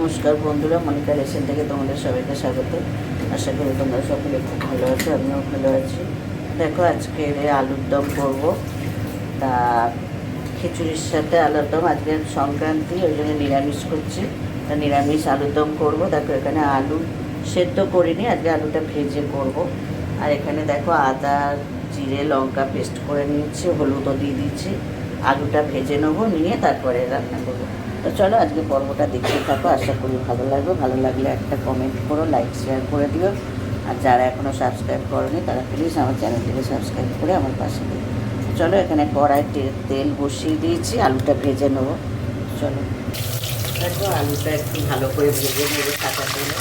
নমস্কার বন্ধুরা, মনিকা রেসিপি থেকে তোমাদের সবাইকে স্বাগত। আশা করি তোমরা সকলে খুব ভালো আছো, আমিও ভালো আছি। দেখো, আজকে আলুর দম করবো। তা খিচুড়ির সাথে আলুর দম, আজকে সংক্রান্তি, ওই জন্য নিরামিষ করছি। তা নিরামিষ আলুর দম করবো। দেখো, এখানে আলু সেদ্ধ করিনি, আজকে আলুটা ভেজে করব। আর এখানে দেখো, আদা জিরে লঙ্কা পেস্ট করে নিয়েছি, হলুদও দিয়ে দিচ্ছি। আলুটা ভেজে নেবো, নিয়ে তারপরে রান্না করবো। তো চলো আজকে পর্বটা দেখতে থাকো, আশা করি ভালো লাগবে। ভালো লাগলে একটা কমেন্ট করো, লাইক শেয়ার করে দিও। আর যারা এখনও সাবস্ক্রাইব করোনি তারা প্লিজ আমার চ্যানেলটিকে সাবস্ক্রাইব করে আমার পাশে দিও। চলো, এখানে কড়াইতে তেল বসিয়ে দিয়েছি, আলুটা ভেজে নেবো। চলো দেখো, আলুটা একটু ভালো করে ভেজে নেবো কাঁচা তেলে।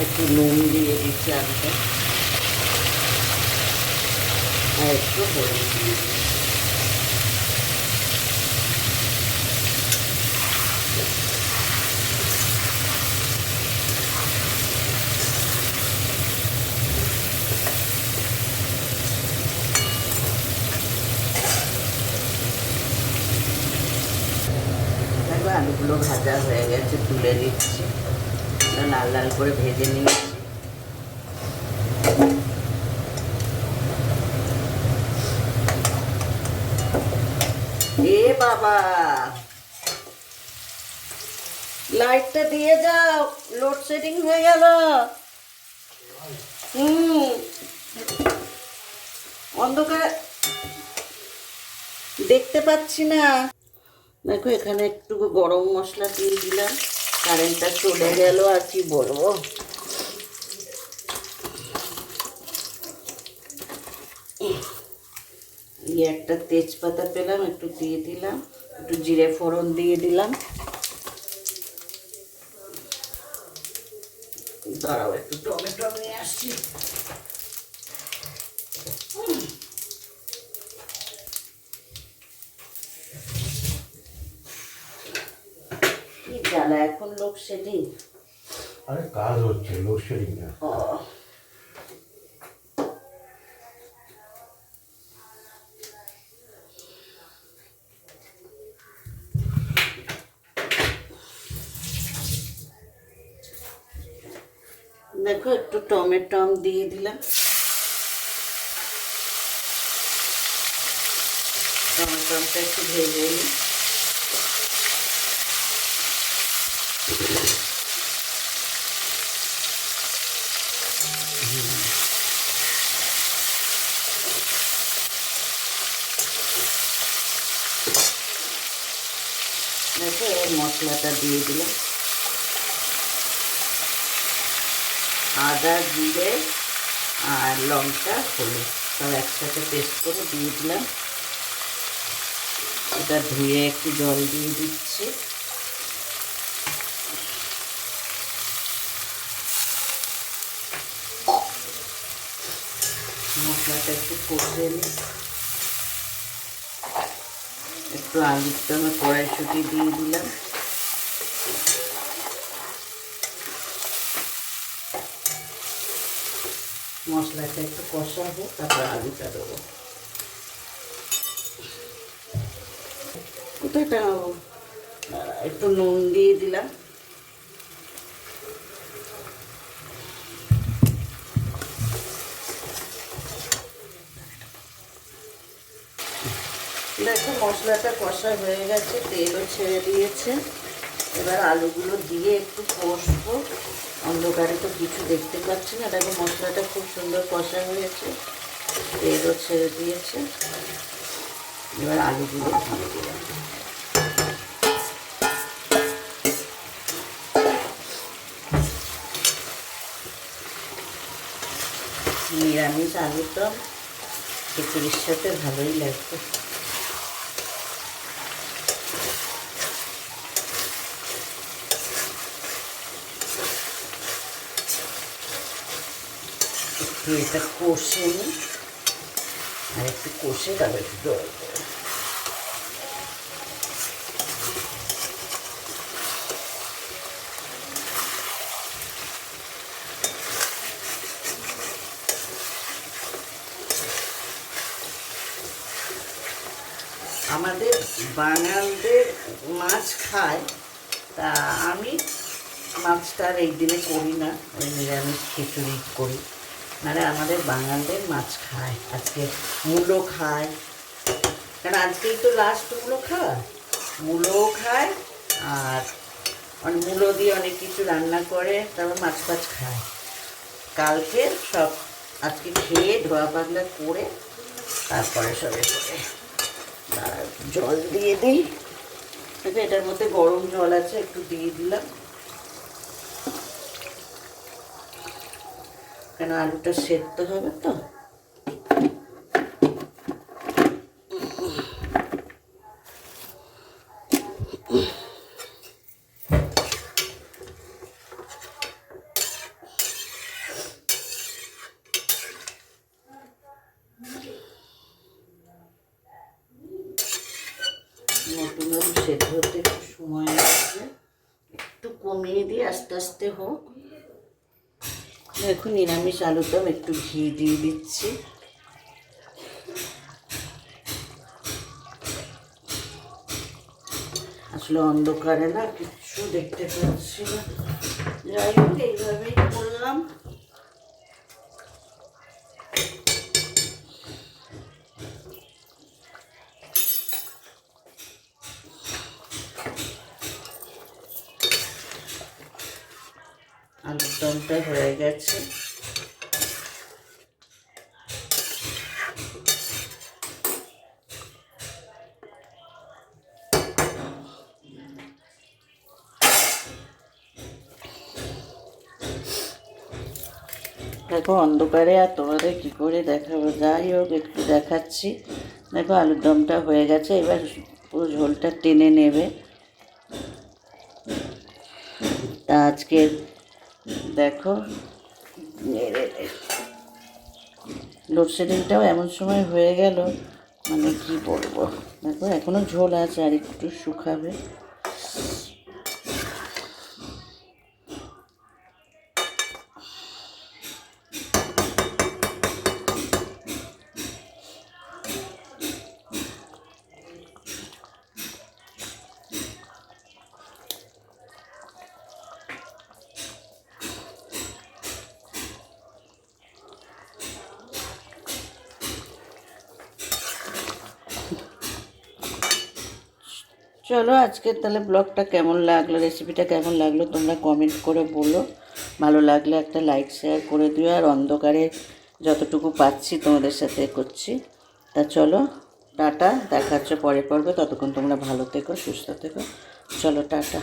একটু নুন দিয়ে দিচ্ছি আলুটা, আর একটু হলুদ দিয়ে দিচ্ছি। দেখো, আলুগুলো ভাজা হয়ে গেছে, তুলে দিচ্ছি। লাল লাল করে ভেজে নিয়েছি। এ বাবা, লাইটটা দিয়ে যাও, লোডশেডিং হয়ে গেল। অন্ধকার দেখতে পাচ্ছি না। দেখো, এখানে একটু গরম মশলা দিয়ে দিলাম। কারেন্টটা চলে গেল, আর কি বলবো। একটা তেজপাতা পেলাম, একটু দিয়ে দিলাম। একটু জিরে ফোড়ন দিয়ে দিলাম। দাঁড়াও, একটু টমেটো নিয়ে আসছি। কি জ্বালা এখন লোডশেডিং। আরে কাজ হচ্ছে, লোডশেডিং না। দেখো, একটু টমেটো দিয়ে দিলাম। টমেটোটা একটু ভেজে নিই। দেখো, এর মশলাটা দিয়ে দিলাম। আদা জিরে আর লঙ্কা হলুদ সব একসাথে পেস্ট করে দিয়ে দিলাম। এটা ধুয়ে একটু জল দিয়ে দিচ্ছি। মশলাটা একটু কষিয়ে নিই। একটু আলুর দমে কড়াইশুঁটি দিয়ে দিলাম। মশলাটা একটু কষাবো, তারপর আলুটা দেবো। কোথায় টাঙাবো? একটু নুন দিয়ে দিলাম। দেখো, মশলাটা কষা হয়ে গেছে, তেলও ছেড়ে দিয়েছে। এবার আলুগুলো দিয়ে একটু কষবো। অন্ধকারে তো কিছু দেখতে পাচ্ছি না। দেখো, মশলাটা খুব সুন্দর কষা হয়েছে, তেলও ছেড়ে দিয়েছে। এবার আলুগুলো দিয়ে দিলাম। নিরামিষ আলুর দম খিচুড়ির সাথে ভালোই লাগবে। একটু এটা কষে নিই। আর একটু কষে তারপর একটু জল দেবো। আমাদের বাঙালদের মাছ খায়, তা আমি মাছটা আর এই দিনে করি না, ওই নিরামিষ খিচুড়ি করি। মানে আমাদের বাঙালদের মাছ খায়, আজকে মূলো খায়, কারণ আজকেই তো লাস্ট মূলো খাওয়া। মূলোও খায় আর মূলো দিয়ে অনেক কিছু রান্না করে, তারপর মাছ ফাছ খায়। কালকে সব আজকে খেয়ে ধোয়া পাতলা করে তারপরে সবে করে জল দিয়ে দিই। এটার মধ্যে গরম জল আছে, একটু দিয়ে দিলাম, কেন আলুটা সেদ্ধ হবে তো। নতুন আলু সেদ্ধ হতে একটু সময় লাগছে, একটু কমিয়ে দিয়ে আস্তে আস্তে হোক। এখন নিরামিষ আলুর দম একটু ঘি দিয়ে দিচ্ছি। আসলে অন্ধকারে না কিচ্ছু দেখতে পাচ্ছি না, যাই হোক এইভাবেই করলাম। আলুর দমটা হয়ে গেছে। দেখো অন্ধকারে আর তোমাদের কী করে দেখাবো, যাই হোক একটু দেখাচ্ছি। দেখো আলুর দমটা হয়ে গেছে, এবার পুরো ঝোলটা টেনে নেবে। তা আজকে দেখো লোডশেডিংটাও এমন সময় হয়ে গেল, মানে কি বলবো। দেখো এখনও ঝোল আছে, আর একটু শুকাবে। চলো আজকের তাহলে ব্লগটা কেমন লাগলো, রেসিপিটা কেমন লাগলো তোমরা কমেন্ট করে বলো। ভালো লাগলে একটা লাইক শেয়ার করে দিও, আর অন্ধকারে যতটুকু পাচ্ছি তোমাদের সাথে করছি। তা চলো টাটা, দেখা হচ্ছে পরে পর্বে। ততক্ষণ তোমরা ভালো থেকো, সুস্থ থেকো। চলো টাটা।